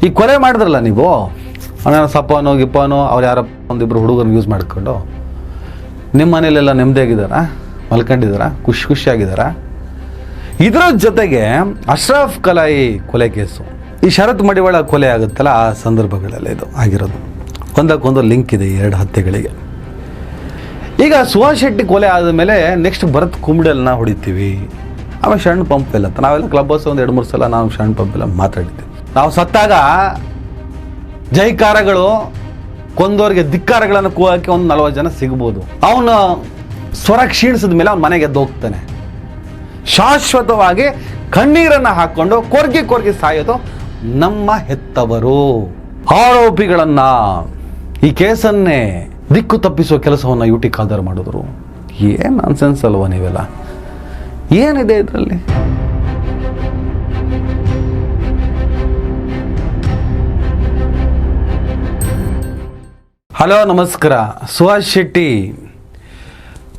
ಈ ಕೊಲೆ ಮಾಡಿದ್ರಲ್ಲ ನೀವು, ಅವನ ಸಪ್ಪನೋ ಗಿಪ್ಪನೋ ಅವ್ರು ಯಾರೋ ಒಂದಿಬ್ಬರು ಹುಡುಗರನ್ನ ಯೂಸ್ ಮಾಡ್ಕೊಂಡು ನಿಮ್ಮ ಮನೇಲೆಲ್ಲ ನೆಮ್ಮದಿಯಾಗಿದ್ದಾರಾ, ಮಲ್ಕೊಂಡಿದ್ದಾರಾ, ಖುಷಿಯಾಗಿದ್ದಾರಾ? ಇದರ ಜೊತೆಗೆ ಅಶ್ರಫ್ ಕಲಾಯಿ ಕೊಲೆ ಕೇಸು, ಈ ಶರತ್ ಮಡಿವಾಳ ಕೊಲೆ ಆಗುತ್ತಲ್ಲ, ಆ ಸಂದರ್ಭಗಳೆಲ್ಲ ಇದು ಆಗಿರೋದು. ಒಂದಕ್ಕೊಂದು ಲಿಂಕ್ ಇದೆ ಈ ಎರಡು ಹತ್ಯೆಗಳಿಗೆ. ಈಗ ಸುಹಾಸ್ ಶೆಟ್ಟಿ ಕೊಲೆ ಆದಮೇಲೆ ನೆಕ್ಸ್ಟ್ ಭರತ್ ಕುಂಬ್ಡಲ್ನ ಹೊಡಿತೀವಿ, ಆಮೇಲೆ ಶರಣ್ ಪಂಪ್ ಎಲ್ಲ ಅಂತ ನಾವೆಲ್ಲ ಕ್ಲಬ್ ಬಸ್ ಒಂದು 2-3 ಸಲ ನಾವು ಶರಣ್ ಪಂಪ್ ಎಲ್ಲ ಮಾತಾಡಿದ್ದೀವಿ. ನಾವು ಸತ್ತಾಗ ಜೈಕಾರಗಳು, ಕೊಂದೋರಿಗೆ ಧಿಕ್ಕಾರಗಳನ್ನು ಕೂಗಕ್ಕೆ ಒಂದು 40 ಜನ ಸಿಗ್ಬೋದು. ಅವನು ಸ್ವರ ಕ್ಷೀಣಿಸಿದ ಮೇಲೆ ಅವನ ಮನೆಗೆ ಎದ್ದು ಹೋಗ್ತಾನೆ. ಶಾಶ್ವತವಾಗಿ ಕಣ್ಣೀರನ್ನು ಹಾಕ್ಕೊಂಡು ಕೊರ್ಗಿ ಸಾಯೋದು ನಮ್ಮ ಹೆತ್ತವರು. ಆರೋಪಿಗಳನ್ನ, ಈ ಕೇಸನ್ನೇ ದಿಕ್ಕು ತಪ್ಪಿಸುವ ಕೆಲಸವನ್ನು ಯುಟಿ ಖಾದರ್ ಮಾಡಿದ್ರು. ಏನು ನಾನ್ಸೆನ್ಸ್ ಅಲ್ವಾ ನೀವೆಲ್ಲ? ಏನಿದೆ ಇದರಲ್ಲಿ? ಹಲೋ, ನಮಸ್ಕಾರ. ಸುಹಾಸ್ ಶೆಟ್ಟಿ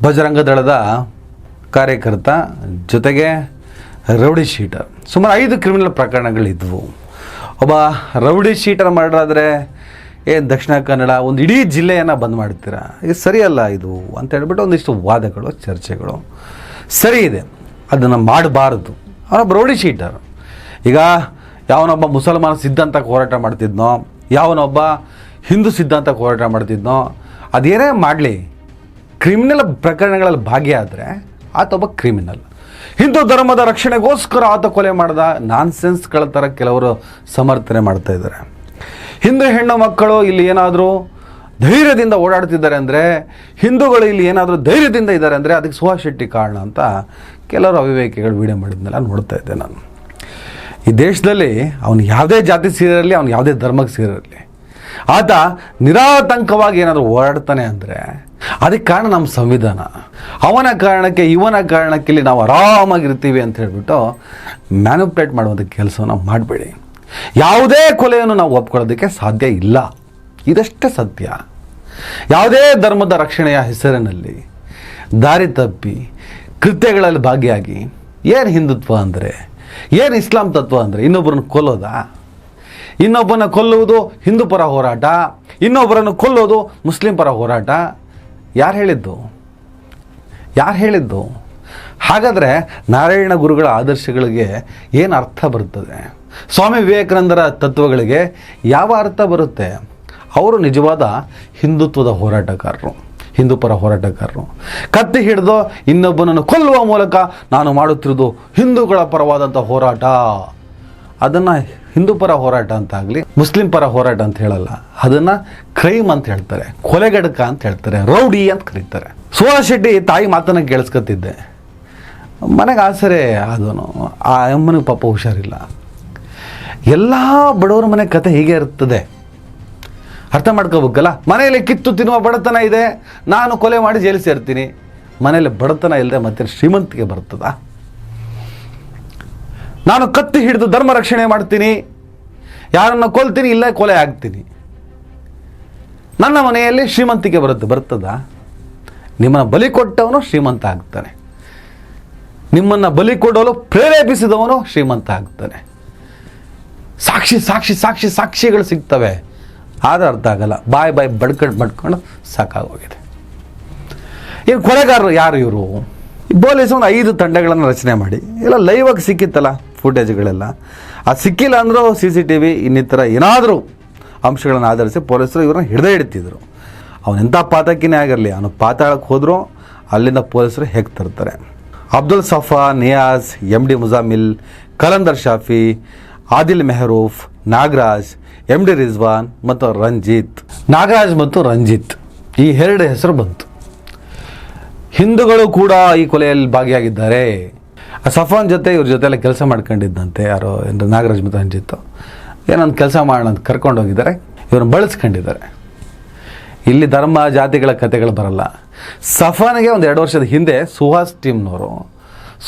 ಬಜರಂಗ ದಳದ ಕಾರ್ಯಕರ್ತ, ಜೊತೆಗೆ ರೌಡಿ ಶೀಟರ್. ಸುಮಾರು 5 ಕ್ರಿಮಿನಲ್ ಪ್ರಕರಣಗಳಿದ್ವು. ಒಬ್ಬ ರೌಡಿ ಶೀಟರ್ ಮಾಡಿದ್ರೆ ಏನು ದಕ್ಷಿಣ ಕನ್ನಡ ಒಂದು ಇಡೀ ಜಿಲ್ಲೆಯನ್ನು ಬಂದ್ ಮಾಡ್ತೀರಾ? ಇದು ಸರಿಯಲ್ಲ ಇದು ಅಂತ ಹೇಳ್ಬಿಟ್ಟು ಒಂದಿಷ್ಟು ವಾದಗಳು, ಚರ್ಚೆಗಳು ಸರಿ ಇದೆ, ಅದನ್ನು ಮಾಡಬಾರ್ದು. ಅವನೊಬ್ಬ ರೌಡಿ ಶೀಟರ್. ಈಗ ಯಾವನೊಬ್ಬ ಮುಸಲ್ಮಾನ ಸಿದ್ಧಾಂತಕ್ಕೆ ಹೋರಾಟ ಮಾಡ್ತಿದ್ನೋ, ಯಾವನೊಬ್ಬ ಹಿಂದೂ ಸಿದ್ಧಾಂತಕ್ಕೆ ಹೋರಾಟ ಮಾಡ್ತಿದ್ನೋ, ಅದೇನೇ ಮಾಡಲಿ, ಕ್ರಿಮಿನಲ್ ಪ್ರಕರಣಗಳಲ್ಲಿ ಭಾಗಿಯಾದರೆ ಆತೊಬ್ಬ ಕ್ರಿಮಿನಲ್. ಹಿಂದೂ ಧರ್ಮದ ರಕ್ಷಣೆಗೋಸ್ಕರ ಆತ ಕೊಲೆ ಮಾಡಿದ ನಾನ್ಸೆನ್ಸ್ಗಳ ಥರ ಕೆಲವರು ಸಮರ್ಥನೆ ಮಾಡ್ತಾ ಇದ್ದಾರೆ. ಹಿಂದೂ ಹೆಣ್ಣು ಮಕ್ಕಳು ಇಲ್ಲಿ ಏನಾದರೂ ಧೈರ್ಯದಿಂದ ಓಡಾಡ್ತಿದ್ದಾರೆ ಅಂದರೆ, ಹಿಂದೂಗಳು ಇಲ್ಲಿ ಏನಾದರೂ ಧೈರ್ಯದಿಂದ ಇದ್ದಾರೆ ಅಂದರೆ ಅದಕ್ಕೆ ಸುಹಾಸ್ ಶೆಟ್ಟಿ ಕಾರಣ ಅಂತ ಕೆಲವರು ಅವಿವೇಕಿಗಳು ವಿಡಿಯೋ ಮಾಡಿದ್ನೆಲ್ಲ ನೋಡ್ತಾ ಇದ್ದೆ ನಾನು. ಈ ದೇಶದಲ್ಲಿ ಅವನು ಯಾವುದೇ ಜಾತಿ ಸೇರಿರಲಿ, ಅವನು ಯಾವುದೇ ಧರ್ಮಕ್ಕೆ ಸೇರಿರಲಿ, ಆತ ನಿರಾತಂಕವಾಗಿ ಏನಾದರೂ ಓಡಾಡ್ತಾನೆ ಅಂದರೆ ಅದಕ್ಕೆ ಕಾರಣ ನಮ್ಮ ಸಂವಿಧಾನ. ಅವನ ಕಾರಣಕ್ಕೆ, ಇವನ ಕಾರಣಕ್ಕೆ ಇಲ್ಲಿ ನಾವು ಆರಾಮಾಗಿರ್ತೀವಿ ಅಂತ ಹೇಳ್ಬಿಟ್ಟು ಮ್ಯಾನಿಪುಲೇಟ್ ಮಾಡುವಂಥ ಕೆಲಸವನ್ನು ಮಾಡಬೇಡಿ. ಯಾವುದೇ ಕೊಲೆಯನ್ನು ನಾವು ಒಪ್ಕೊಳ್ಳೋದಕ್ಕೆ ಸಾಧ್ಯ ಇಲ್ಲ, ಇದಷ್ಟೇ ಸತ್ಯ. ಯಾವುದೇ ಧರ್ಮದ ರಕ್ಷಣೆಯ ಹೆಸರಿನಲ್ಲಿ ದಾರಿ ತಪ್ಪಿ ಕೃತ್ಯಗಳಲ್ಲಿ ಭಾಗಿಯಾಗಿ, ಏನು ಹಿಂದುತ್ವ ಅಂದರೆ, ಏನು ಇಸ್ಲಾಂ ತತ್ವ ಅಂದರೆ, ಇನ್ನೊಬ್ಬರನ್ನು ಕೊಲ್ಲೋದಾ? ಇನ್ನೊಬ್ಬನ ಕೊಲ್ಲುವುದು ಹಿಂದೂ ಪರ ಹೋರಾಟ, ಇನ್ನೊಬ್ಬರನ್ನು ಕೊಲ್ಲೋದು ಮುಸ್ಲಿಂ ಪರ ಹೋರಾಟ. ಯಾರು ಹೇಳಿದ್ದು? ಹಾಗಾದರೆ ನಾರಾಯಣ ಗುರುಗಳ ಆದರ್ಶಗಳಿಗೆ ಏನು ಅರ್ಥ ಬರುತ್ತದೆ? ಸ್ವಾಮಿ ವಿವೇಕಾನಂದರ ತತ್ವಗಳಿಗೆ ಯಾವ ಅರ್ಥ ಬರುತ್ತೆ? ಅವರು ನಿಜವಾದ ಹಿಂದುತ್ವದ ಹೋರಾಟಗಾರರು, ಹಿಂದೂ ಪರ ಹೋರಾಟಗಾರರು. ಕತ್ತಿ ಹಿಡಿದು ಇನ್ನೊಬ್ಬನನ್ನು ಕೊಲ್ಲುವ ಮೂಲಕ ನಾನು ಮಾಡುತ್ತಿರೋದು ಹಿಂದೂಗಳ ಪರವಾದಂಥ ಹೋರಾಟ. ಅದನ್ನು ಹಿಂದೂ ಪರ ಹೋರಾಟ ಅಂತ ಆಗಲಿ, ಮುಸ್ಲಿಂ ಪರ ಹೋರಾಟ ಅಂತ ಹೇಳಲ್ಲ, ಅದನ್ನು ಕ್ರೈಮ್ ಅಂತ ಹೇಳ್ತಾರೆ, ಕೊಲೆಗಡಕ ಅಂತ ಹೇಳ್ತಾರೆ, ರೌಡಿ ಅಂತ ಕರೀತಾರೆ. ಸುಹಾಸ್ ಶೆಟ್ಟಿ ತಾಯಿ ಮಾತನ್ನು ಕೇಳಿಸ್ಕೊತಿದ್ದೆ. ಮನೆಗೆ ಆಸರೆ ಆದವನು, ಆ ಅಮ್ಮನಿಗೆ ಪಾಪ ಹುಷಾರಿಲ್ಲ. ಎಲ್ಲ ಬಡವರ ಮನೆ ಕತೆ ಹೀಗೆ ಇರ್ತದೆ, ಅರ್ಥ ಮಾಡ್ಕೋಬೇಕಲ್ಲ. ಮನೆಯಲ್ಲಿ ಕಿತ್ತು ತಿನ್ನುವ ಬಡತನ ಇದೆ, ನಾನು ಕೊಲೆ ಮಾಡಿ ಜೈಲು ಸೇರ್ತೀನಿ. ಮನೆಯಲ್ಲಿ ಬಡತನ ಇಲ್ಲದೆ ಮತ್ತೆ ಶ್ರೀಮಂತಿಗೆ ಬರ್ತದ? ನಾನು ಕತ್ತಿ ಹಿಡಿದು ಧರ್ಮ ರಕ್ಷಣೆ ಮಾಡ್ತೀನಿ, ಯಾರನ್ನು ಕೊಲ್ತೀನಿ, ಇಲ್ಲ ಕೊಲೆ ಆಗ್ತೀನಿ, ನನ್ನ ಮನೆಯಲ್ಲಿ ಶ್ರೀಮಂತಿಕೆ ಬರ್ತದ? ನಿಮ್ಮನ್ನು ಬಲಿ ಕೊಟ್ಟವನು ಶ್ರೀಮಂತ ಆಗ್ತಾನೆ, ನಿಮ್ಮನ್ನು ಬಲಿ ಕೊಡಲು ಪ್ರೇರೇಪಿಸಿದವನು ಶ್ರೀಮಂತ ಆಗ್ತಾನೆ. ಸಾಕ್ಷಿಗಳು ಸಿಗ್ತವೆ, ಆದ್ರೆ ಅರ್ಥ ಆಗಲ್ಲ. ಬಾಯ್ ಬಡ್ಕೊಂಡು ಸಾಕಾಗೋಗಿದೆ. ಈಗ ಕೊಲೆಗಾರರು ಯಾರು ಇವರು? ಪೊಲೀಸ್ ಒಂದು 5 ತಂಡಗಳನ್ನು ರಚನೆ ಮಾಡಿ, ಎಲ್ಲ ಲೈವಾಗಿ ಸಿಕ್ಕಿತ್ತಲ್ಲ ಫುಟೇಜ್ಗಳೆಲ್ಲ. ಅದು ಸಿಕ್ಕಿಲ್ಲ ಅಂದರೂ CCTV ಇನ್ನಿತರ ಏನಾದರೂ ಅಂಶಗಳನ್ನು ಆಧರಿಸಿ ಪೊಲೀಸರು ಇವ್ರನ್ನ ಹಿಡಿತಿದ್ರು. ಅವನೆಂಥ ಪಾತಕಿನೇ ಆಗಿರಲಿ, ಅವನು ಪಾತಾಳಕ್ಕೆ ಹೋದರೂ ಅಲ್ಲಿಂದ ಪೊಲೀಸರು ಹೇಗೆ ತರ್ತಾರೆ. ಅಬ್ದುಲ್ ಸಫಾ, ನಿಯಾಜ್, MD ಮುಜಾಮಿಲ್, ಕಲಂದರ್ ಶಾಫಿ, ಆದಿಲ್ ಮೆಹರೂಫ್, ನಾಗರಾಜ್, MD ರಿಜ್ವಾನ್ ಮತ್ತು ರಂಜಿತ್. ನಾಗರಾಜ್ ಮತ್ತು ರಂಜಿತ್ ಈ 2 ಹೆಸರು ಬಂತು. ಹಿಂದೂಗಳು ಕೂಡ ಈ ಕೊಲೆಯಲ್ಲಿ ಭಾಗಿಯಾಗಿದ್ದಾರೆ. ಸಫಾನ್ ಜೊತೆ ಇವ್ರ ಜೊತೆ ಎಲ್ಲ ಕೆಲಸ ಮಾಡ್ಕೊಂಡಿದ್ದಂತೆ ಯಾರೋ ನಾಗರಾಜ್ ಮತ್ತು ರಂಜಿತ್. ಏನೊಂದು ಕೆಲಸ ಮಾಡೋಣ ಅಂತ ಕರ್ಕೊಂಡೋಗಿದ್ದಾರೆ, ಇವ್ರನ್ನ ಬಳಸ್ಕೊಂಡಿದ್ದಾರೆ. ಇಲ್ಲಿ ಧರ್ಮ ಜಾತಿಗಳ ಕಥೆಗಳು ಬರಲ್ಲ. ಸಫಾನ್ಗೆ ಒಂದು 2 ವರ್ಷದ ಹಿಂದೆ ಸುಹಾಸ್ ಟೀಮ್ನವರು,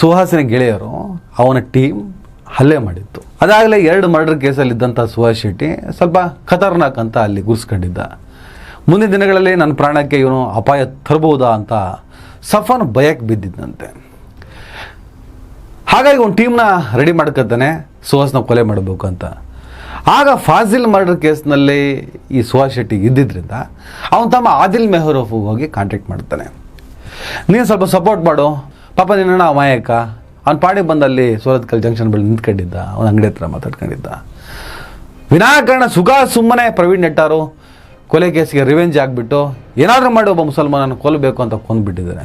ಸುಹಾಸಿನ ಗೆಳೆಯರು, ಅವನ ಟೀಮ್ ಹಲ್ಲೆ ಮಾಡಿತ್ತು. ಅದಾಗಲೇ 2 ಮರ್ಡರ್ ಕೇಸಲ್ಲಿದ್ದಂಥ ಸುಹಾಸ್ ಶೆಟ್ಟಿ ಸ್ವಲ್ಪ ಖತರ್ನಾಕ್ ಅಂತ ಅಲ್ಲಿ ಗುರ್ಸ್ಕೊಂಡಿದ್ದ. ಮುಂದಿನ ದಿನಗಳಲ್ಲಿ ನನ್ನ ಪ್ರಾಣಕ್ಕೆ ಇವನು ಅಪಾಯ ತರಬಹುದಾ ಅಂತ ಸಫಾನ್ ಭಯಕ್ಕೆ ಬಿದ್ದಿದ್ದಂತೆ. ಹಾಗಾಗಿ ಒಂದು ಟೀಮ್ನ ರೆಡಿ ಮಾಡ್ಕೊತಾನೆ ಸುಹಾಸ್ನ ಕೊಲೆ ಮಾಡಬೇಕು ಅಂತ. ಆಗ ಫಾಜಿಲ್ ಮರ್ಡರ್ ಕೇಸ್ನಲ್ಲಿ ಈ ಸುಹಾಸ್ ಶೆಟ್ಟಿ ಇದ್ದಿದ್ದರಿಂದ ಅವನು ತಮ್ಮ ಆದಿಲ್ ಮೆಹರೂಫ್ಗೆ ಹೋಗಿ ಕಾಂಟ್ಯಾಕ್ಟ್ ಮಾಡ್ತಾನೆ. ನೀನು ಸ್ವಲ್ಪ ಸಪೋರ್ಟ್ ಮಾಡು, ಪಾಪ ನಿನ್ನ ಅಮಾಯಕ, ಅವ್ನು ಪಾಡಿಗೆ ಬಂದಲ್ಲಿ ಸೂರತ್ಕಲ್ ಜಂಕ್ಷನ್ ಬಳಿ ನಿಂತ್ಕೊಂಡಿದ್ದ, ಅವನ ಅಂಗಡಿ ಹತ್ರ ಮಾತಾಡ್ಕೊಂಡಿದ್ದ. ವಿನಾಕಾರಣ ಸುಮ್ಮನೆ ಪ್ರವೀಣ್ ನೆಟ್ಟಾರು ಕೊಲೆ ಕೇಸಿಗೆ ರಿವೆಂಜ್ ಆಗಿಬಿಟ್ಟು ಏನಾದರೂ ಮಾಡಿ ಒಬ್ಬ ಮುಸಲ್ಮಾನನ ಕೊಲ್ಲಬೇಕು ಅಂತ ಕೊಂದುಬಿಟ್ಟಿದ್ದಾರೆ.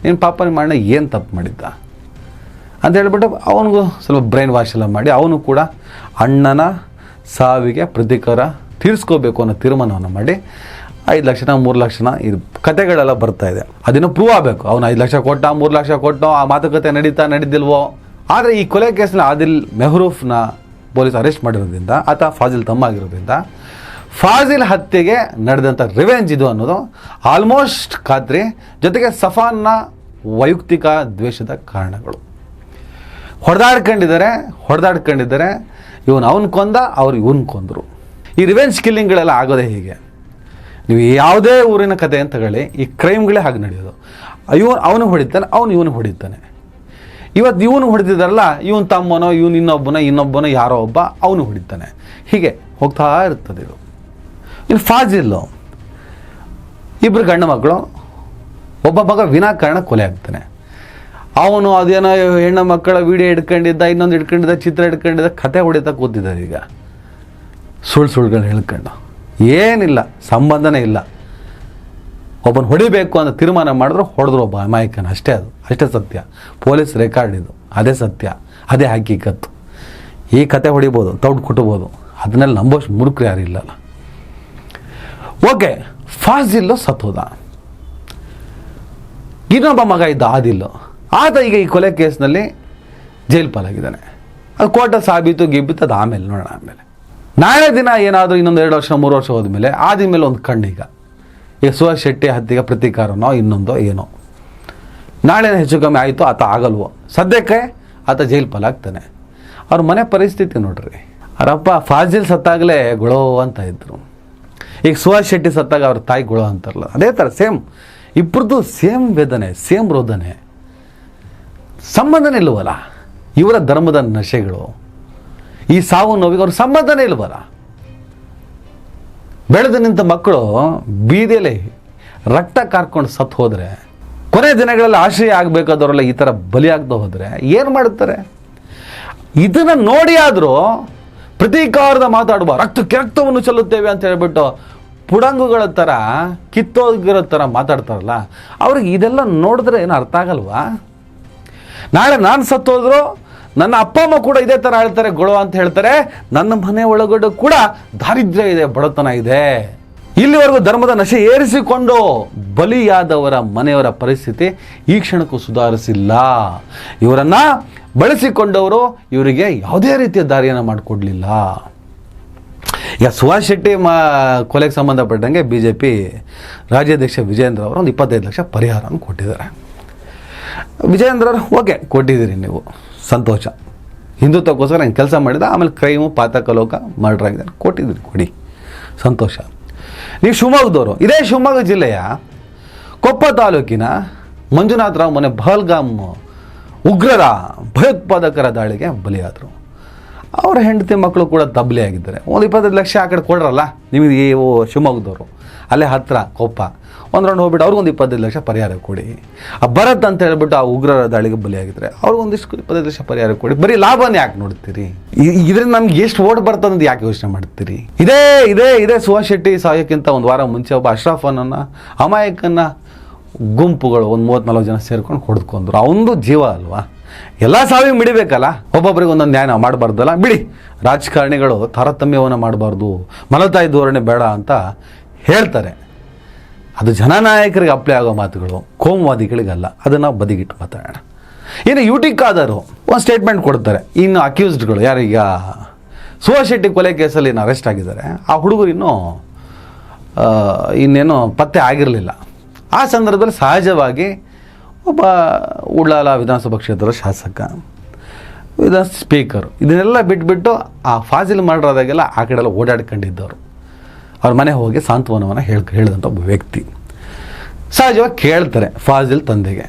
ನೀನು ಪಾಪ ನಿಮ್ಮ ಅಣ್ಣ ಏನು ತಪ್ಪು ಮಾಡಿದ್ದ ಅಂತ ಹೇಳ್ಬಿಟ್ಟು ಅವನಿಗೂ ಸ್ವಲ್ಪ ಬ್ರೈನ್ ವಾಶ್ ಎಲ್ಲ ಮಾಡಿ ಅವನು ಕೂಡ ಅಣ್ಣನ ಸಾವಿಗೆ ಪ್ರತೀಕಾರ ತೀರಿಸ್ಕೋಬೇಕು ಅನ್ನೋ ತೀರ್ಮಾನವನ್ನು ಮಾಡಿ 5 ಲಕ್ಷನ 3 ಲಕ್ಷನ ಇದು ಕತೆಗಳೆಲ್ಲ ಬರ್ತಾ ಇದೆ. ಅದನ್ನು ಪ್ರೂವ್ ಆಗಬೇಕು. ಅವನು 5 ಲಕ್ಷ ಕೊಟ್ಟ, 3 ಲಕ್ಷ ಕೊಟ್ಟು, ಆ ಮಾತುಕತೆ ನಡೀದಿಲ್ವೋ. ಆದರೆ ಈ ಕೊಲೆ ಕೇಸ್ನ ಆದಿಲ್ ಮೆಹರೂಫ್ನ ಪೊಲೀಸ್ ಅರೆಸ್ಟ್ ಮಾಡಿರೋದ್ರಿಂದ, ಆತ ಫಾಜಿಲ್ ತಮ್ಮ ಆಗಿರೋದ್ರಿಂದ ಫಾಜಿಲ್ ಹತ್ಯೆಗೆ ನಡೆದಂಥ ರಿವೆಂಜ್ ಇದು ಅನ್ನೋದು ಆಲ್ಮೋಸ್ಟ್ ಖಾತ್ರಿ. ಜೊತೆಗೆ ಸಫಾನ್ನ ವೈಯಕ್ತಿಕ ದ್ವೇಷದ ಕಾರಣಗಳು. ಹೊಡೆದಾಡ್ಕೊಂಡಿದ್ದಾರೆ. ಅವನು ಕೊಂದ, ಅವ್ರು ಇವನು ಕೊಂದರು. ಈ ರಿವೆಂಜ್ ಕಿಲ್ಲಿಂಗ್ಗಳೆಲ್ಲ ಆಗೋದೇ ಹೀಗೆ. ನೀವು ಯಾವುದೇ ಊರಿನ ಕತೆ ಅಂತ ತಗೊಳ್ಳಿ, ಈ ಕ್ರೈಮ್ಗಳೇ ಹಾಗೆ ನಡೆಯೋದು. ಅವನು ಹೊಡಿತಾನೆ, ಇವನು ಹೊಡಿತಾನೆ. ಇವತ್ತು ಇವನು ಹೊಡೆದಿದ್ದಾರಲ್ಲ, ಇವನು ತಮ್ಮನೋ ಇನ್ನೊಬ್ಬನೋ ಯಾರೋ ಒಬ್ಬ ಅವನು ಹೊಡಿತಾನೆ. ಹೀಗೆ ಹೋಗ್ತಾ ಇರ್ತದೆ ಇದು. ಇನ್ನು ಫಾಜಿಲ್ಲು, ಇಬ್ಬರು ಗಂಡು ಮಕ್ಕಳು, ಒಬ್ಬ ಮಗ ವಿನಾಕಾರಣ ಕೊಲೆ ಆಗ್ತಾನೆ. ಅವನು ಅದೇನೋ ಹೆಣ್ಣು ಮಕ್ಕಳ ವಿಡಿಯೋ ಹಿಡ್ಕೊಂಡಿದ್ದ, ಇನ್ನೊಂದು ಹಿಡ್ಕೊಂಡಿದ್ದ, ಚಿತ್ರ ಹಿಡ್ಕೊಂಡಿದ್ದ, ಕತೆ ಹೊಡಿತಾ ಕೂತಿದ್ದಾರೆ. ಈಗ ಸುಳ್ಳುಗಳು ಹೇಳ್ಕೊಂಡು ಏನಿಲ್ಲ, ಸಂಬಂಧನೇ ಇಲ್ಲ. ಒಬ್ಬನ ಹೊಡಿಬೇಕು ಅಂತ ತೀರ್ಮಾನ ಮಾಡಿದ್ರು, ಹೊಡೆದ್ರು ಒಬ್ಬ ಅಮಾಯಕನ. ಅಷ್ಟೇ ಸತ್ಯ. ಪೊಲೀಸ್ ರೆಕಾರ್ಡ್ ಇದು, ಅದೇ ಸತ್ಯ, ಅದೇ ಹಕೀಕತ್ತು. ಈ ಕತೆ ಹೊಡಿಬೋದು, ತೌಡು ಕುಟ್ಬೋದು, ಅದನ್ನೆಲ್ಲ ನಂಬೋಷ್ಟು ಮುರುಕರು ಯಾರು ಇಲ್ಲಲ್ಲ. ಓಕೆ, ಫಾಜಿಲ್ಲು ಸತ್ತೋದ. ಇನ್ನೊಬ್ಬ ಮಗ ಇದ್ದ ಆದಿಲ್ಲು, ಆತ ಈಗ ಈ ಕೊಲೆ ಕೇಸ್ನಲ್ಲಿ ಜೈಲು ಪಾಲಾಗಿದ್ದಾನೆ. ಅದು ಕೋರ್ಟಲ್ಲಿ ಸಾಬೀತು ಗಿಬ್ಬಿತ್ತು, ಅದು ಆಮೇಲೆ ನೋಡೋಣ. ಆಮೇಲೆ ನಾಳೆ ದಿನ ಏನಾದರೂ ಇನ್ನೊಂದು 2 ವರ್ಷ 3 ವರ್ಷ ಹೋದ್ಮೇಲೆ ಆದಿಮೇಲೆ ಒಂದು ಕಣ್ಣೀಗ ಸುಹಾಸ್ ಶೆಟ್ಟಿ ಹತ್ಯೆಗೆ ಪ್ರತೀಕಾರನೋ ಇನ್ನೊಂದೋ ಏನೋ ನಾಳೆ ಹೆಚ್ಚು ಕಮ್ಮಿ ಆಯಿತು, ಆತ ಆಗಲ್ವೋ. ಸದ್ಯಕ್ಕೆ ಆತ ಜೈಲು ಪಾಲಾಗ್ತಾನೆ. ಅವ್ರ ಮನೆ ಪರಿಸ್ಥಿತಿ ನೋಡ್ರಿ. ಅವರಪ್ಪ ಫಾಜಿಲ್ ಸತ್ತಾಗಲೇ ಗೊಳೋ ಅಂತ ಇದ್ರು. ಈಗ ಸುಹಾಸ್ ಶೆಟ್ಟಿ ಸತ್ತಾಗ ಅವ್ರ ತಾಯಿ ಗೊಳೋ ಅಂತಾರಲ್ಲ, ಅದೇ ಥರ ಸೇಮ್. ಇಬ್ಬರದ್ದು ಸೇಮ್ ವೇದನೆ, ಸೇಮ್ ರೋದನೆ. ಸಂಬಂಧನೇ ಇಲ್ವಲ್ಲ. ಇವರ ಧರ್ಮದ ನಶೆಗಳು, ಈ ಸಾವು ನೋವಿಗೆ ಅವ್ರ ಸಂಬಂಧನೇ ಇಲ್ವಲ್ಲ. ಬೆಳೆದು ನಿಂತ ಮಕ್ಕಳು ಬೀದಿಯಲ್ಲಿ ರಕ್ತ ಕಾರ್ಕೊಂಡು ಸತ್ತು ಹೋದರೆ, ಕೊನೆ ದಿನಗಳಲ್ಲಿ ಆಶ್ರಯ ಆಗಬೇಕಾದವರೆಲ್ಲ ಈ ಥರ ಬಲಿಯಾಗ್ತಾ ಹೋದರೆ ಏನು ಮಾಡುತ್ತಾರೆ? ಇದನ್ನು ನೋಡಿ ಆದರೂ ಪ್ರತೀಕಾರದ ಮಾತಾಡುವ, ರಕ್ತವನ್ನು ಚೆಲ್ಲುತ್ತೇವೆ ಅಂತ ಹೇಳ್ಬಿಟ್ಟು ಪುಡಂಗುಗಳ ಥರ, ಕಿತ್ತೋಗಿರೋ ಥರ ಮಾತಾಡ್ತಾರಲ್ಲ, ಅವ್ರಿಗೆ ಇದೆಲ್ಲ ನೋಡಿದ್ರೆ ಏನು ಅರ್ಥ ಆಗಲ್ವಾ? ನಾಳೆ ನಾನು ಸತ್ತೋದ್ರು ನನ್ನ ಅಪ್ಪ ಅಮ್ಮ ಕೂಡ ಇದೇ ಥರ ಹೇಳ್ತಾರೆ, ಗೊಳೋ ಅಂತ ಹೇಳ್ತಾರೆ. ನನ್ನ ಮನೆ ಒಳಗಡೆ ಕೂಡ ದಾರಿದ್ರ್ಯ ಇದೆ, ಬಡತನ ಇದೆ. ಇಲ್ಲಿವರೆಗೂ ಧರ್ಮದ ನಶೆ ಏರಿಸಿಕೊಂಡು ಬಲಿಯಾದವರ ಮನೆಯವರ ಪರಿಸ್ಥಿತಿ ಈ ಕ್ಷಣಕ್ಕೂ ಸುಧಾರಿಸಿಲ್ಲ. ಇವರನ್ನು ಬಳಸಿಕೊಂಡವರು ಇವರಿಗೆ ಯಾವುದೇ ರೀತಿಯ ದಾರಿಯನ್ನು ಮಾಡಿಕೊಡ್ಲಿಲ್ಲ. ಈಗ ಸುಹಾಸ್ ಶೆಟ್ಟಿ ಕೊಲೆಗೆ ಸಂಬಂಧಪಟ್ಟಂಗೆ BJP ರಾಜ್ಯಾಧ್ಯಕ್ಷ ವಿಜಯೇಂದ್ರ ಅವರು ಒಂದು 25 ಲಕ್ಷ ಪರಿಹಾರವನ್ನು ಕೊಟ್ಟಿದ್ದಾರೆ. ವಿಜಯೇಂದ್ರ ಅವರು ಓಕೆ ಕೊಟ್ಟಿದ್ದೀರಿ, ನೀವು ಸಂತೋಷ, ಹಿಂದುತ್ವಕ್ಕೋಸ್ಕರ ನಾನು ಕೆಲಸ ಮಾಡಿದ, ಆಮೇಲೆ ಕ್ರೈಮು ಪಾತಕಲೋಕ ಮರ್ಡರ್ ಆಗಿದೆ, ಕೊಟ್ಟಿದ್ದೀರಿ, ಕೊಡಿ, ಸಂತೋಷ. ನೀವು ಶಿವಮೊಗ್ಗದವರು. ಇದೇ ಶಿವಮೊಗ್ಗ ಜಿಲ್ಲೆಯ ಕೊಪ್ಪ ತಾಲೂಕಿನ ಮಂಜುನಾಥ್ ರಾವ್ ಮನೆ ಬಹಲ್ಗಾಮ್ ಉಗ್ರರ ಭಯೋತ್ಪಾದಕರ ದಾಳಿಗೆ ಬಲಿಯಾದರು. ಅವರ ಹೆಂಡತಿ ಮಕ್ಕಳು ಕೂಡ ತಬ್ಲಿ ಆಗಿದ್ದಾರೆ. ಒಂದು 25 ಲಕ್ಷ ಆ ಕಡೆ ಕೊಡ್ರಲ್ಲ ನಿಮಗೆ, ಶಿವಮೊಗ್ಗದವರು, ಅಲ್ಲೇ ಹತ್ತಿರ ಕೊಪ್ಪ, ಒಂದು ರೌಂಡ್ ಹೋಗ್ಬಿಟ್ಟು ಅವ್ರಿಗೊಂದು 25 ಲಕ್ಷ ಪರಿಹಾರ ಕೊಡಿ. ಆ ಭರತ್ ಅಂತ ಹೇಳ್ಬಿಟ್ಟು ಆ ಉಗ್ರರ ದಾಳಿಗೆ ಬಲಿಯಾಗಿದ್ದಾರೆ, ಅವ್ರಿಗೊಂದಿಷ್ಟು 25 ಲಕ್ಷ ಪರಿಹಾರ ಕೊಡಿ. ಬರೀ ಲಾಭನ ಯಾಕೆ ನೋಡ್ತೀರಿ? ಇದರಿಂದ ನಮ್ಗೆ ಎಷ್ಟು ಓಟ್ ಬರ್ತದೆ ಯಾಕೆ ಯೋಚನೆ ಮಾಡ್ತೀರಿ? ಇದೇ ಸುಹಾಸ್ ಶೆಟ್ಟಿ ಸಾಯೋಕ್ಕಿಂತ ಒಂದು ವಾರ ಮುಂಚೆ ಒಬ್ಬ ಅಶ್ರಫ್ ಅನ್ನೋ ಅಮಾಯಕನ ಗುಂಪುಗಳು ಒಂದು 30-40 ಜನ ಸೇರ್ಕೊಂಡು ಹೊಡೆದುಕೊಂಡ್ರು. ಅವನದು ಜೀವ ಅಲ್ವಾ? ಎಲ್ಲ ಸಾವಿಗೆ ಮಿಡಿಬೇಕಲ್ಲ, ಒಬ್ಬೊಬ್ಬರಿಗೆ ಒಂದೊಂದು ನ್ಯಾಯ ಮಾಡಬಾರ್ದಲ್ಲ. ಬಿಡಿ, ರಾಜಕಾರಣಿಗಳು ತಾರತಮ್ಯವನ್ನು ಮಾಡಬಾರ್ದು, ಮಲತಾಯಿ ಧೋರಣೆ ಬೇಡ ಅಂತ ಹೇಳ್ತಾರೆ. ಅದು ಜನನಾಯಕರಿಗೆ ಅಪ್ಲೈ ಆಗೋ ಮಾತುಗಳು, ಕೋಮುವಾದಿಗಳಿಗಲ್ಲ. ಅದನ್ನು ನಾವು ಬದಿಗಿಟ್ಟು ಮಾತಾಡೋಣ. ಇನ್ನು ಯುಟಿಕ್ ಆದರೂ ಒಂದು ಸ್ಟೇಟ್ಮೆಂಟ್ ಕೊಡ್ತಾರೆ. ಇನ್ನು ಅಕ್ಯೂಸ್ಡ್ಗಳು ಯಾರೀಗ ಸುಹಾಸ್ ಶೆಟ್ಟಿ ಕೊಲೆ ಕೇಸಲ್ಲಿ ಏನು ಅರೆಸ್ಟ್ ಆಗಿದ್ದಾರೆ, ಆ ಹುಡುಗರು ಇನ್ನೇನು ಪತ್ತೆ ಆಗಿರಲಿಲ್ಲ. ಆ ಸಂದರ್ಭದಲ್ಲಿ ಸಹಜವಾಗಿ ಒಬ್ಬ ಉಳ್ಳಾಲ ವಿಧಾನಸಭಾ ಕ್ಷೇತ್ರದ ಶಾಸಕ, ಸ್ಪೀಕರು, ಇದನ್ನೆಲ್ಲ ಬಿಟ್ಬಿಟ್ಟು ಆ ಫಾಜಿಲ್ ಮರ್ಡರ್ ಆದಾಗೆಲ್ಲ ಆ ಕಡೆಲ್ಲ ಓಡಾಡ್ಕೊಂಡಿದ್ದವರು, ಅವ್ರ ಮನೆ ಹೋಗಿ ಸಾಂತ್ವನವನ್ನು ಹೇಳಿದಂಥ ಒಬ್ಬ ವ್ಯಕ್ತಿ ಸಹಜವಾಗಿ ಕೇಳ್ತಾರೆ ಫಾಜಿಲ್ ತಂದೆಗೆ,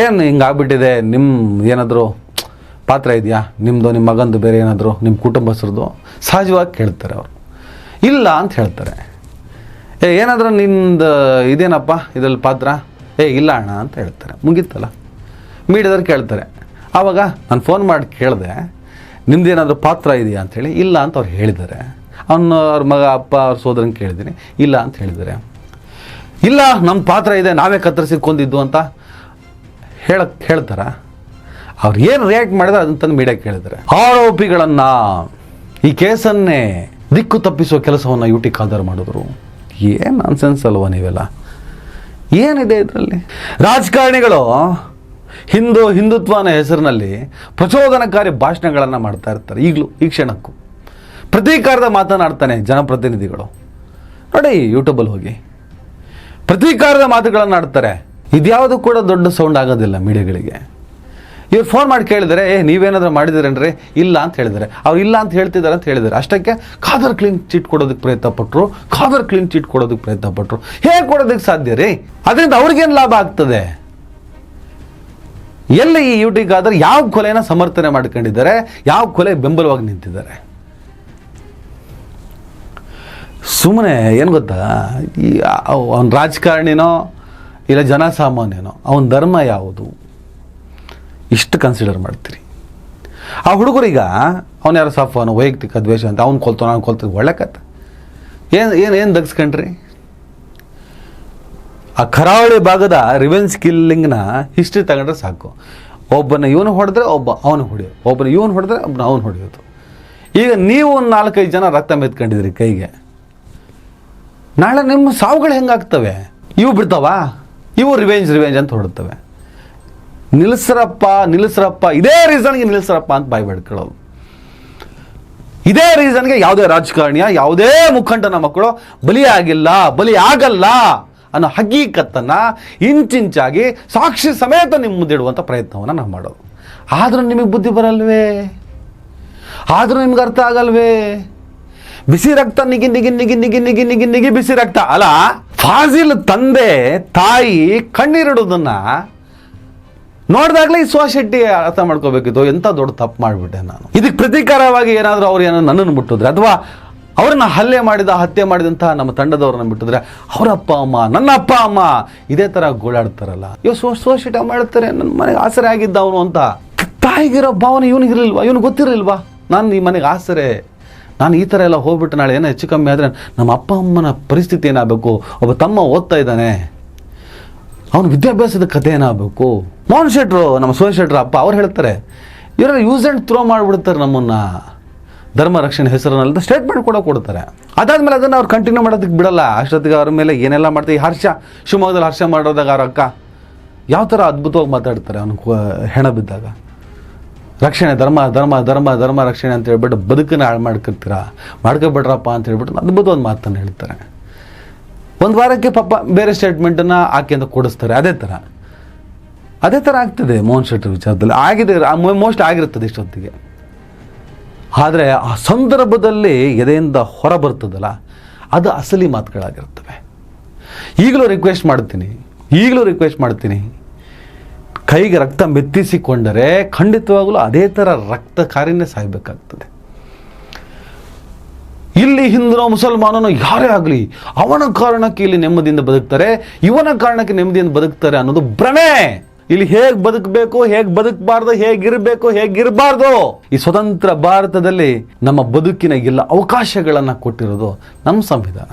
ಏನು ಹಿಂಗಾಗ್ಬಿಟ್ಟಿದೆ, ನಿಮ್ಮ ಏನಾದರೂ ಪಾತ್ರ ಇದೆಯಾ, ನಿಮ್ಮದು ನಿಮ್ಮ ಮಗಂದು ಬೇರೆ ಏನಾದರೂ ನಿಮ್ಮ ಕುಟುಂಬಸ್ಥರದ್ದು ಸಹಜವಾಗಿ ಕೇಳ್ತಾರೆ ಅವರು. ಇಲ್ಲ ಅಂತ ಹೇಳ್ತಾರೆ. ಏನಾದರೂ ನಿಂದು ಇದೇನಪ್ಪ ಇದರಲ್ಲಿ ಪಾತ್ರ? ಇಲ್ಲ ಅಣ್ಣ ಅಂತ ಹೇಳ್ತಾರೆ. ಮುಗೀತಲ್ಲ. ಮೀಡಿಯಾದವ್ರು ಕೇಳ್ತಾರೆ. ಆವಾಗ ನಾನು ಫೋನ್ ಮಾಡಿ ಕೇಳಿದೆ, ನಿಮ್ದೇನಾದರೂ ಪಾತ್ರ ಇದೆಯಾ ಅಂಥೇಳಿ. ಇಲ್ಲ ಅಂತ ಅವ್ರು ಹೇಳಿದ್ದಾರೆ. ಅವ್ರ ಮಗ ಅಪ್ಪ ಅವ್ರ ಸೋದರನ ಕೇಳಿದ್ದೀನಿ, ಇಲ್ಲ ಅಂತ ಹೇಳಿದ್ದಾರೆ. ಇಲ್ಲ ನಮ್ಮ ಪಾತ್ರ ಇದೆ, ನಾವೇ ಕತ್ತರಿಸಿ ಕೊಂದಿದ್ದು ಅಂತ ಹೇಳ್ತಾರ? ಅವ್ರು ಏನು ರಿಯಾಕ್ಟ್ ಮಾಡಿದ್ರೆ ಅದನ್ನ ತಂದು ಮೀಡಿಯಾಗೆ ಕೇಳಿದ್ದಾರೆ. ಆರೋಪಿಗಳನ್ನು, ಈ ಕೇಸನ್ನೇ ದಿಕ್ಕು ತಪ್ಪಿಸುವ ಕೆಲಸವನ್ನು ಯುಟಿ ಖಾದರ್ ಮಾಡಿದ್ರು. ಏನು ನಾನ್ಸೆನ್ಸ್ ಅಲ್ವಾ ನೀವೆಲ್ಲ? ಏನಿದೆ ಇದರಲ್ಲಿ? ರಾಜಕಾರಣಿಗಳು ಹಿಂದುತ್ವನ ಹೆಸರಿನಲ್ಲಿ ಪ್ರಚೋದನಕಾರಿ ಭಾಷಣಗಳನ್ನು ಮಾಡ್ತಾ ಇರ್ತಾರೆ. ಈಗಲೂ ಈ ಕ್ಷಣಕ್ಕೂ ಪ್ರತೀಕಾರದ ಮಾತನಾಡ್ತಾನೆ ಜನಪ್ರತಿನಿಧಿಗಳು. ನೋಡಿ ಯೂಟ್ಯೂಬಲ್ಲಿ ಹೋಗಿ ಪ್ರತೀಕಾರದ ಮಾತುಗಳನ್ನು ಆಡ್ತಾರೆ. ಇದ್ಯಾವುದು ಕೂಡ ದೊಡ್ಡ ಸೌಂಡ್ ಆಗೋದಿಲ್ಲ ಮೀಡಿಯಾಗಳಿಗೆ. ಇವ್ರು ಫೋನ್ ಮಾಡಿ ಕೇಳಿದರೆ, ನೀವೇನಾದರೂ ಮಾಡಿದ್ದೀರೇನ್ರಿ? ಇಲ್ಲ ಅಂತ ಹೇಳಿದ್ದಾರೆ. ಅವ್ರು ಇಲ್ಲ ಅಂತ ಹೇಳ್ತಿದ್ದಾರೆ ಅಂತ ಹೇಳಿದ್ದಾರೆ. ಅಷ್ಟಕ್ಕೆ ಖಾದರ್ ಕ್ಲೀನ್ ಚಿಟ್ ಕೊಡೋದಕ್ಕೆ ಪ್ರಯತ್ನ ಪಟ್ಟರು. ಹೇಗೆ ಕೊಡೋದಕ್ಕೆ ಸಾಧ್ಯ ರೀ? ಅದರಿಂದ ಅವ್ರಿಗೇನು ಲಾಭ ಆಗ್ತದೆ? ಎಲ್ಲಿ ಈ ಯುಟಿ ಖಾದರ್ ಯಾವ ಕೊಲೆನ ಸಮರ್ಥನೆ ಮಾಡ್ಕೊಂಡಿದ್ದಾರೆ, ಯಾವ ಕೊಲೆ ಬೆಂಬಲವಾಗಿ ನಿಂತಿದ್ದಾರೆ? ಸುಮ್ಮನೆ ಏನು ಗೊತ್ತಾ, ಅವನ ರಾಜಕಾರಣಿನೋ ಇಲ್ಲ ಜನಸಾಮಾನ್ಯನೋ ಅವನ ಧರ್ಮ ಯಾವುದು ಇಷ್ಟು ಕನ್ಸಿಡರ್ ಮಾಡ್ತೀರಿ? ಆ ಹುಡುಗರೀಗ ಅವನು ಯಾರೋ ಸಫಾನು ವೈಯಕ್ತಿಕ ದ್ವೇಷ ಅಂತ ಅವ್ನು ಕೊಲ್ತಾನೆ ಒಳ್ಳೆ ಕತೆ. ಏನು ದಗ್ಸ್ಕೊಂಡ್ರಿ? ಆ ಕರಾವಳಿ ಭಾಗದ ರಿವೆಂಜ್ ಕಿಲ್ಲಿಂಗ್ನ ಹಿಸ್ಟ್ರಿ ತಗೊಂಡ್ರೆ ಸಾಕು. ಒಬ್ಬನ ಇವನು ಹೊಡೆದ್ರೆ ಅವನು ಹೊಡೆಯೋದು, ಒಬ್ಬನ ಇವನು ಹೊಡೆದ್ರೆ ಒಬ್ಬನ ಅವನು ಹೊಡೆಯೋದು. ಈಗ ನೀವು ಒಂದು 4-5 ಜನ ರಕ್ತ ಮೆತ್ಕೊಂಡಿದ್ರಿ ಕೈಗೆ. ನಾಳೆ ನಿಮ್ಮ ಸಾವುಗಳು ಹೆಂಗಾಗ್ತವೆ? ಇವು ಬಿಡ್ತಾವ? ಇವು ರಿವೆಂಜ್ ಅಂತ ಹೊಡ್ತವೆ. ನಿಲ್ಲಿಸ್ರಪ್ಪ, ಇದೇ ರೀಸನ್ಗೆ ನಿಲ್ಲಿಸ್ರಪ್ಪ ಅಂತ ಬಾಯಿ ಬೇಡ್ಕೊಳ್ಳೋದು. ಇದೇ ರೀಸನ್ಗೆ ಯಾವುದೇ ರಾಜಕಾರಣಿಯ ಯಾವುದೇ ಮುಖಂಡನ ಮಕ್ಕಳು ಬಲಿ ಆಗಲ್ಲ ಅನ್ನೋ ಹಕೀಕತ್ತನ್ನು ಇಂಚಿಂಚಾಗಿ ಸಾಕ್ಷಿ ಸಮೇತ ನಿಮ್ಮ ಮುಂದಿಡುವಂಥ ಪ್ರಯತ್ನವನ್ನು ನಾವು ಮಾಡೋದು. ಆದರೂ ನಿಮಗೆ ಬುದ್ಧಿ ಬರಲ್ವೇ? ಆದರೂ ನಿಮ್ಗೆ ಅರ್ಥ ಆಗಲ್ವೇ? ಬಿಸಿ ರಕ್ತ ನಿಗಿ ಬಿಸಿ ರಕ್ತ ಅಲ್ಲ. ಫಾಜಿಲ್ ತಂದೆ ತಾಯಿ ಕಣ್ಣೀರಿಡೋದನ್ನ ನೋಡಿದಾಗಲೇ ಈ ಸುಹಾಸ್ ಶೆಟ್ಟಿ ಅರ್ಥ ಮಾಡ್ಕೋಬೇಕಿತ್ತು, ಎಂಥ ದೊಡ್ಡ ತಪ್ಪು ಮಾಡಿಬಿಟ್ಟೆ ನಾನು. ಇದಕ್ಕೆ ಪ್ರತೀಕಾರವಾಗಿ ಏನಾದರೂ ಅವ್ರು ಏನೋ ನನ್ನನ್ನು ಮುಟ್ಟಿದ್ರೆ, ಅಥವಾ ಅವ್ರನ್ನ ಹತ್ಯೆ ಮಾಡಿದಂತಹ ನಮ್ಮ ತಂಡದವ್ರನ್ನ ಬಿಟ್ಟಿದ್ರೆ, ಅವರ ಅಪ್ಪ ಅಮ್ಮ, ನನ್ನ ಅಪ್ಪ ಅಮ್ಮ ಇದೇ ಥರ ಗೋಳಾಡ್ತಾರಲ್ಲ. ಸುಹಾಸ್ ಶೆಟ್ಟಿ ಅಮ್ಮ ಹೇಳ್ತಾರೆ, ನನ್ನ ಮನೆಗೆ ಆಸರೆ ಆಗಿದ್ದ ಅವನು ಅಂತ. ತಾಯಿಗಿರೋ ಭಾವನೆ ಇವನಿಗಿರಲಿಲ್ವಾ? ಇವನು ಗೊತ್ತಿರಲಿಲ್ವಾ ನಾನು ಈ ಮನೆಗೆ ಆಸರೆ, ನಾನು ಈ ಥರ ಎಲ್ಲ ಹೋಗ್ಬಿಟ್ಟು ನಾಳೆ ಏನೋ ಹೆಚ್ಚು ಕಮ್ಮಿ ಆದರೆ ನಮ್ಮ ಅಪ್ಪ ಅಮ್ಮನ ಪರಿಸ್ಥಿತಿ ಏನಾಗಬೇಕು? ಒಬ್ಬ ತಮ್ಮ ಓದ್ತಾ ಇದ್ದಾನೆ, ಅವನ ವಿದ್ಯಾಭ್ಯಾಸದ ಕಥೆ ಏನಾಗಬೇಕು? ಮೋಹನ್ ಶೆಟ್ರು, ನಮ್ಮ ಸುಹಾಸ್ ಶೆಟ್ರ ಅಪ್ಪ, ಅವ್ರು ಹೇಳ್ತಾರೆ, ಇವರೆಲ್ಲ ಯೂಸ್ ಆ್ಯಂಡ್ ಥ್ರೋ ಮಾಡಿಬಿಡ್ತಾರೆ ನಮ್ಮನ್ನು ಧರ್ಮ ರಕ್ಷಣೆ ಹೆಸರಿನಲ್ಲದ ಸ್ಟೇಟ್ಮೆಂಟ್ ಕೂಡ ಕೊಡ್ತಾರೆ. ಅದಾದಮೇಲೆ ಅದನ್ನು ಅವ್ರು ಕಂಟಿನ್ಯೂ ಮಾಡೋದಕ್ಕೆ ಬಿಡಲ್ಲ. ಅಷ್ಟೊತ್ತಿಗೆ ಅವ್ರ ಮೇಲೆ ಏನೆಲ್ಲ ಮಾಡ್ತಾರೆ. ಈ ಶಿವಮೊಗ್ಗದಲ್ಲಿ ಹರ್ಷ ಮಾಡೋದಾಗ ಅವ್ರ ಅಕ್ಕ ಯಾವ ಥರ ಅದ್ಭುತವಾಗಿ ಮಾತಾಡ್ತಾರೆ ಅವನು ಹೆಣ ಬಿದ್ದಾಗ. ರಕ್ಷಣೆ ಧರ್ಮ ರಕ್ಷಣೆ ಅಂತ ಹೇಳ್ಬಿಟ್ಟು ಬದುಕನ್ನು ಹಾಳು ಮಾಡ್ಕೊಬಿಡ್ರಪ್ಪ ಅಂತ ಹೇಳ್ಬಿಟ್ಟು ಅದ್ಭುತವಾದ ಮಾತನ್ನು ಹೇಳ್ತಾರೆ. ಒಂದು ವಾರಕ್ಕೆ ಪಾಪ ಬೇರೆ ಸ್ಟೇಟ್ಮೆಂಟನ್ನು ಆಕೆ ಅಂತ ಕೊಡಿಸ್ತಾರೆ. ಅದೇ ಥರ ಆಗ್ತದೆ ಮೋಹನ್ ಶೆಟ್ಟಿ ವಿಚಾರದಲ್ಲಿ. ಮೋಸ್ಟ್ ಆಗಿರುತ್ತದೆ ಇಷ್ಟೊತ್ತಿಗೆ. ಆದರೆ ಆ ಸಂದರ್ಭದಲ್ಲಿ ಎದೆಯಿಂದ ಹೊರ ಬರ್ತದಲ್ಲ, ಅದು ಅಸಲಿ ಮಾತುಗಳಾಗಿರ್ತವೆ. ಈಗಲೂ ರಿಕ್ವೆಸ್ಟ್ ಮಾಡ್ತೀನಿ, ಕೈಗೆ ರಕ್ತ ಮೆತ್ತಿಸಿಕೊಂಡರೆ ಖಂಡಿತವಾಗಲೂ ಅದೇ ಥರ ರಕ್ತಕಾರಿನೇ ಸಾಯಬೇಕಾಗ್ತದೆ. ಇಲ್ಲಿ ಹಿಂದೂ ಮುಸಲ್ಮಾನನು ಯಾರೇ ಆಗಲಿ ಅವನ ಕಾರಣಕ್ಕೆ ಇಲ್ಲಿ ನೆಮ್ಮದಿಯಿಂದ ಬದುಕ್ತಾರೆ, ಇವನ ಕಾರಣಕ್ಕೆ ನೆಮ್ಮದಿಯಿಂದ ಬದುಕ್ತಾರೆ ಅನ್ನೋದು ಭ್ರಮೆ. ಇಲ್ಲಿ ಹೇಗೆ ಬದುಕಬೇಕು, ಹೇಗೆ ಬದುಕಬಾರ್ದು, ಹೇಗಿರಬಾರ್ದು, ಈ ಸ್ವತಂತ್ರ ಭಾರತದಲ್ಲಿ ನಮ್ಮ ಬದುಕಿನ ಎಲ್ಲ ಅವಕಾಶಗಳನ್ನು ಕೊಟ್ಟಿರೋದು ನಮ್ಮ ಸಂವಿಧಾನ.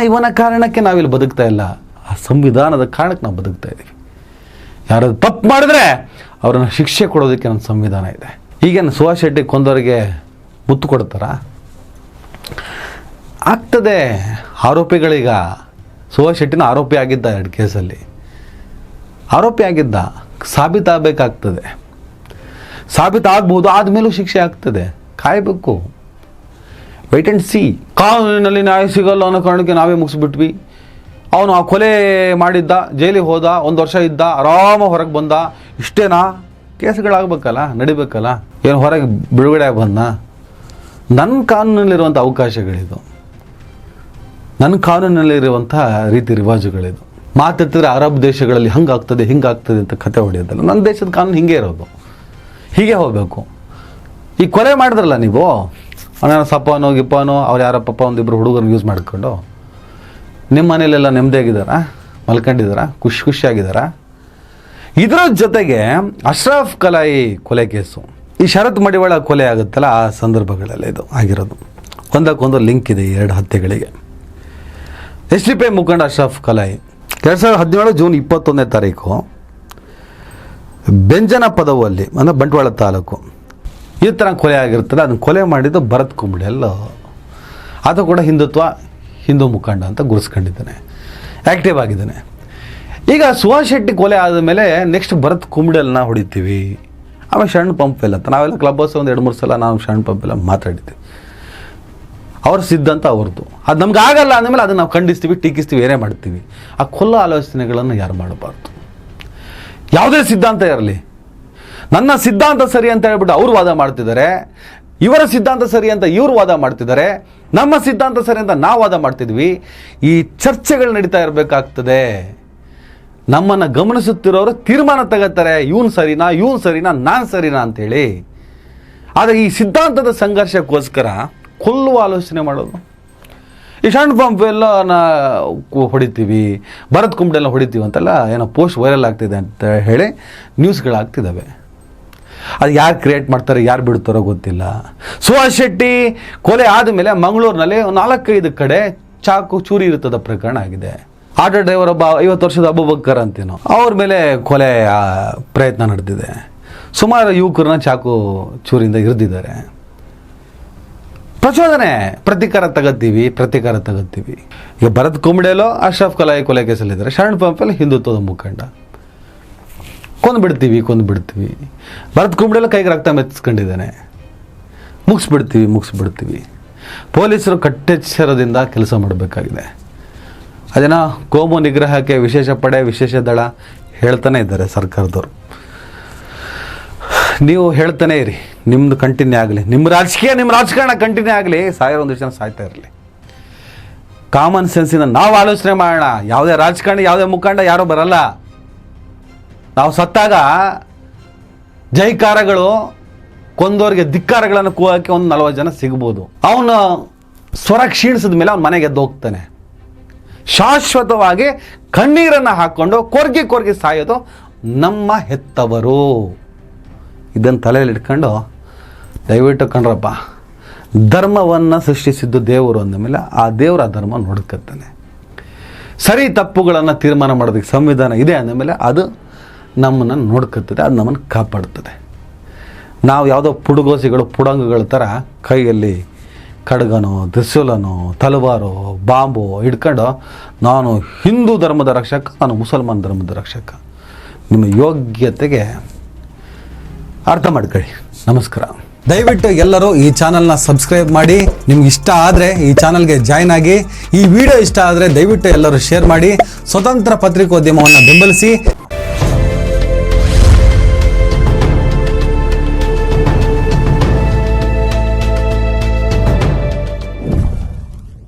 ಇವನ ಕಾರಣಕ್ಕೆ ನಾವಿಲ್ಲಿ ಬದುಕ್ತಾ ಇಲ್ಲ, ಆ ಸಂವಿಧಾನದ ಕಾರಣಕ್ಕೆ ನಾವು ಬದುಕ್ತಾ ಇದ್ದೀವಿ. ಯಾರಾದ್ರು ತಪ್ಪು ಮಾಡಿದ್ರೆ ಅವರನ್ನು ಶಿಕ್ಷೆ ಕೊಡೋದಕ್ಕೆ ನಮ್ಮ ಸಂವಿಧಾನ ಇದೆ. ಈಗೇನು ಸುಹಾಸ್ ಶೆಟ್ಟಿ ಕೊಂದವರಿಗೆ ಮುತ್ತು ಕೊಡ್ತಾರ? ಆಗ್ತದೆ. ಆರೋಪಿಗಳೀಗ ಸುಹಾಸ್ ಶೆಟ್ಟಿನ ಆರೋಪಿ ಆಗಿದ್ದ 2 ಕೇಸಲ್ಲಿ ಸಾಬೀತಾಗಬೇಕಾಗ್ತದೆ. ಸಾಬೀತಾಗಬಹುದು, ಆದಮೇಲೂ ಶಿಕ್ಷೆ ಆಗ್ತದೆ. ಕಾಯಬೇಕು, ವೆಯ್ಟ್ ಆ್ಯಂಡ್ ಸಿ. ಕಾನೂನಿನಲ್ಲಿ ನ್ಯಾಯ ಸಿಗಲ್ಲ ಅನ್ನೋ ಕಾರಣಕ್ಕೆ ನಾವೇ ಮುಗಿಸ್ಬಿಟ್ವಿ. ಅವನು ಆ ಕೊಲೆ ಮಾಡಿದ್ದ, ಜೈಲಿಗೆ ಹೋದ, 1 ವರ್ಷ ಇದ್ದ, ಆರಾಮ ಹೊರಗೆ ಬಂದ, ಇಷ್ಟೇನಾ? ಕೇಸ್ಗಳಾಗಬೇಕಲ್ಲ, ನಡಿಬೇಕಲ್ಲ. ಏನು ಹೊರಗೆ ಬಿಡುಗಡೆ ಬಂದ? ನನ್ನ ಕಾನೂನಲ್ಲಿರುವಂಥ ಅವಕಾಶಗಳಿದು, ನನ್ನ ಕಾನೂನಲ್ಲಿರುವಂಥ ರೀತಿ ರಿವಾಜುಗಳಿದು. ಮಾತಾಡ್ತಿದ್ರೆ ಅರಬ್ ದೇಶಗಳಲ್ಲಿ ಹಿಂಗಾಗ್ತದೆ ಅಂತ ಕತೆ ಹೊಡೆಯೋದಲ್ಲ. ನನ್ನ ದೇಶದ ಕಾನೂನು ಹಿಂಗೆ ಇರೋದು, ಹೀಗೆ ಹೋಗಬೇಕು. ಈ ಕೊಲೆ ಮಾಡಿದ್ರಲ್ಲ ನೀವು, ಅವನ ಸಪ್ಪನೋ ಗಿಪ್ಪನೋ ಅವ್ರು ಯಾರ ಪಪ್ಪ ಒಂದಿಬ್ಬರು ಹುಡುಗರನ್ನ ಯೂಸ್ ಮಾಡ್ಕೊಂಡು ನಿಮ್ಮ ಮನೇಲೆಲ್ಲ ನೆಮ್ಮದಿಯಾಗಿದ್ದಾರಾ, ಮಲ್ಕೊಂಡಿದ್ದಾರಾ, ಖುಷಿಯಾಗಿದ್ದಾರಾ? ಇದರ ಜೊತೆಗೆ ಅಶ್ರಫ್ ಕಲಾಯಿ ಕೊಲೆ ಕೇಸು, ಈ ಶರತ್ ಮಡಿವಾಳ ಕೊಲೆ ಆಗುತ್ತಲ್ಲ, ಆ ಸಂದರ್ಭಗಳಲ್ಲಿ ಇದು ಆಗಿರೋದು. ಒಂದಕ್ಕೊಂದು ಲಿಂಕ್ ಇದೆ ಈ ಎರಡು ಹತ್ಯೆಗಳಿಗೆ. SDPI ಮುಖಂಡ ಅಶ್ರಫ್ ಕಲಾಯಿ 2017 ಜೂನ್ 21ನೇ ತಾರೀಕು ಬೆಂಜನ ಪದವಲ್ಲಿ ಅಂದರೆ ಬಂಟ್ವಾಳ ತಾಲೂಕು ಈ ಥರ ಕೊಲೆ ಆಗಿರ್ತದೆ. ಅದನ್ನು ಕೊಲೆ ಮಾಡಿದ್ದು ಭರತ್ ಕುಂಬ್ಳೆಲ್. ಅದು ಕೂಡ ಹಿಂದೂ ಮುಖಂಡ ಅಂತ ಗುರುಸ್ಕೊಂಡಿದ್ದಾನೆ, ಆ್ಯಕ್ಟಿವ್ ಆಗಿದ್ದಾನೆ. ಈಗ ಸುಹಾಸ್ ಶೆಟ್ಟಿ ಕೊಲೆ ಆದಮೇಲೆ ನೆಕ್ಸ್ಟ್ ಭರತ್ ಕುಂಬ್ಳೆಲ್ನ ಹೊಡಿತೀವಿ. ಆಮೇಲೆ ಶರಣ್ ಪಂಪೆಲ್ ಅಂತ ನಾವೆಲ್ಲ ಕ್ಲಬ್ ಹೌಸ್ ಒಂದು 2-3 ಸಲ ನಾವು ಶರಣ್ ಪಂಪೆಲ್ಲ ಮಾತಾಡಿದ್ದೀವಿ. ಅವ್ರ ಸಿದ್ಧಾಂತ ಅವ್ರದ್ದು, ಅದು ನಮ್ಗೆ ಆಗಲ್ಲ ಅಂದಮೇಲೆ ಅದನ್ನು ನಾವು ಖಂಡಿಸ್ತೀವಿ, ಟೀಕಿಸ್ತೀವಿ, ಏನೇ ಮಾಡ್ತೀವಿ. ಆ ಕೊಲ್ಲ ಆಲೋಚನೆಗಳನ್ನು ಯಾರು ಮಾಡಬಾರ್ದು. ಯಾವುದೇ ಸಿದ್ಧಾಂತ ಇರಲಿ, ನನ್ನ ಸಿದ್ಧಾಂತ ಸರಿ ಅಂತ ಹೇಳ್ಬಿಟ್ಟು ಅವ್ರು ವಾದ ಮಾಡ್ತಿದ್ದಾರೆ, ಇವರ ಸಿದ್ಧಾಂತ ಸರಿ ಅಂತ ಇವರು ವಾದ ಮಾಡ್ತಿದ್ದಾರೆ, ನಮ್ಮ ಸಿದ್ಧಾಂತ ಸರಿ ಅಂತ ನಾವು ವಾದ ಮಾಡ್ತಿದ್ವಿ. ಈ ಚರ್ಚೆಗಳು ನಡೀತಾ ಇರಬೇಕಾಗ್ತದೆ. ನಮ್ಮನ್ನು ಗಮನಿಸುತ್ತಿರೋರು ತೀರ್ಮಾನ ತಗೋತಾರೆ, ಇವನು ಸರಿನಾ ನಾನು ಸರಿನಾ ಅಂತೇಳಿ. ಆದರೆ ಈ ಸಿದ್ಧಾಂತದ ಸಂಘರ್ಷಕ್ಕೋಸ್ಕರ ಕೊಲ್ಲುವ ಆಲೋಚನೆ ಮಾಡೋದು. ಈ ಶರಣ್ ಪಂಪೆಲ್ಲ ಹೊಡಿತೀವಿ, ಭರತ್ ಕುಂಬ್ಳೆಲ್ಲ ಹೊಡಿತೀವಿ ಅಂತೆಲ್ಲ ಏನೋ ಪೋಸ್ಟ್ ವೈರಲ್ ಆಗ್ತಿದೆ ಅಂತ ಹೇಳಿ ನ್ಯೂಸ್ಗಳಾಗ್ತಿದ್ದಾವೆ. ಅದು ಯಾರು ಕ್ರಿಯೇಟ್ ಮಾಡ್ತಾರೆ, ಯಾರು ಬಿಡ್ತಾರೋ ಗೊತ್ತಿಲ್ಲ. ಸುಹಾಸ್ ಶೆಟ್ಟಿ ಕೊಲೆ ಆದಮೇಲೆ ಮಂಗಳೂರಿನಲ್ಲಿ 4-5 ಕಡೆ ಚಾಕು ಚೂರಿ ಇರುತ್ತದ ಪ್ರಕರಣ ಆಗಿದೆ. ಆಟೋ ಡ್ರೈವರ್ ಒಬ್ಬ 50 ವರ್ಷದ ಅಬೂಬಕ್ಕರ್ ಅಂತೇನೋ ಅವ್ರ ಮೇಲೆ ಕೊಲೆ ಪ್ರಯತ್ನ ನಡೆದಿದೆ. ಸುಮಾರು ಯುವಕರನ್ನ ಚಾಕು ಚೂರಿಯಿಂದ ಇರಿದಿದ್ದಾರೆ. ಪ್ರಚೋದನೆ, ಪ್ರತೀಕಾರ ತಗೋತೀವಿ. ಈಗ ಭರತ್ ಕುಂಬ್ಳೆಲೋ ಅಶ್ರಫ್ ಕಲಾಯಿ ಕೊಲೆ ಕೇಸಲ್ಲಿದ್ದಾರೆ, ಶರಣ್ ಪಂಪೆಲ್ ಹಿಂದುತ್ವದ ಮುಖಂಡ. ಕೊಂದು ಬಿಡ್ತೀವಿ. ಭರತ್ ಕುಂಬ್ಳೆಲ್ಲ ಕೈಗೆ ರಕ್ತ ಮೆತ್ತಿಸ್ಕೊಂಡಿದ್ದಾನೆ, ಮುಗಿಸ್ಬಿಡ್ತೀವಿ. ಪೊಲೀಸರು ಕಟ್ಟೆಚ್ಚರದಿಂದ ಕೆಲಸ ಮಾಡಬೇಕಾಗಿದೆ. ಅದೇನೋ ಕೋಮು ನಿಗ್ರಹಕ್ಕೆ ವಿಶೇಷ ಪಡೆ, ವಿಶೇಷ ದಳ ಹೇಳ್ತಾನೆ ಇದ್ದಾರೆ ಸರ್ಕಾರದವರು. ನೀವು ಹೇಳ್ತಾನೆ ಇರಿ, ನಿಮ್ಮದು ಕಂಟಿನ್ಯೂ ಆಗಲಿ, ನಿಮ್ಮ ರಾಜಕಾರಣ ಕಂಟಿನ್ಯೂ ಆಗಲಿ. ಒಂದಿಷ್ಟು ಜನ ಸಾಯ್ತಾ ಇರಲಿ. ಕಾಮನ್ ಸೆನ್ಸಿಂದ ನಾವು ಆಲೋಚನೆ ಮಾಡೋಣ. ಯಾವುದೇ ರಾಜಕಾರಣಿ, ಯಾವುದೇ ಮುಖಂಡ ಯಾರೂ ಬರಲ್ಲ. ನಾವು ಸತ್ತಾಗ ಜೈಕಾರಗಳು, ಕೊಂದೋರಿಗೆ ಧಿಕ್ಕಾರಗಳನ್ನು ಕೂಗಕ್ಕೆ ಒಂದು 40 ಜನ ಸಿಗ್ಬೋದು. ಅವನು ಸ್ವರ ಕ್ಷೀಣಿಸಿದ ಮೇಲೆ ಅವನ ಮನೆಗೆ ಎದ್ದು ಹೋಗ್ತಾನೆ. ಶಾಶ್ವತವಾಗಿ ಕಣ್ಣೀರನ್ನು ಹಾಕ್ಕೊಂಡು ಕೊರ್ಗಿ ಸಾಯೋದು ನಮ್ಮ ಹೆತ್ತವರು. ಇದನ್ನು ತಲೆಯಲ್ಲಿ ಇಟ್ಕೊಂಡು ದಯವಿಟ್ಟು ಕಣ್ರಪ್ಪ, ಧರ್ಮವನ್ನು ಸೃಷ್ಟಿಸಿದ್ದು ದೇವರು ಅಂದಮೇಲೆ ಆ ದೇವರ ಧರ್ಮ ನೋಡ್ಕೊತಾನೆ. ಸರಿ ತಪ್ಪುಗಳನ್ನು ತೀರ್ಮಾನ ಮಾಡೋದಕ್ಕೆ ಸಂವಿಧಾನ ಇದೆ ಅಂದಮೇಲೆ ಅದು ನಮ್ಮನ್ನು ನೋಡ್ಕೊತದೆ, ಅದು ನಮ್ಮನ್ನು ಕಾಪಾಡ್ತದೆ. ನಾವು ಯಾವುದೋ ಪುಡಂಗಗಳ ಥರ ಕೈಯಲ್ಲಿ ಖಡ್ಗನೋ, ತ್ರಿಶೂಲನೋ, ತಲವಾರೋ, ಬಾಂಬು ಹಿಡ್ಕೊಂಡು ನಾನು ಹಿಂದೂ ಧರ್ಮದ ರಕ್ಷಕ, ನಾನು ಮುಸಲ್ಮಾನ್ ಧರ್ಮದ ರಕ್ಷಕ. ನಿಮ್ಮ ಯೋಗ್ಯತೆಗೆ ಅರ್ಥ ಮಾಡ್ಕೊಳ್ಳಿ. ನಮಸ್ಕಾರ. ದಯವಿಟ್ಟು ಎಲ್ಲರೂ ಈ ಚಾನಲ್ನ ಸಬ್ಸ್ಕ್ರೈಬ್ ಮಾಡಿ. ನಿಮ್ಗೆ ಇಷ್ಟ ಆದರೆ ಈ ಚಾನಲ್ಗೆ ಜಾಯ್ನ್ ಆಗಿ. ಈ ವಿಡಿಯೋ ಇಷ್ಟ ಆದರೆ ದಯವಿಟ್ಟು ಎಲ್ಲರೂ ಶೇರ್ ಮಾಡಿ. ಸ್ವತಂತ್ರ ಪತ್ರಿಕೋದ್ಯಮವನ್ನು ಬೆಂಬಲಿಸಿ.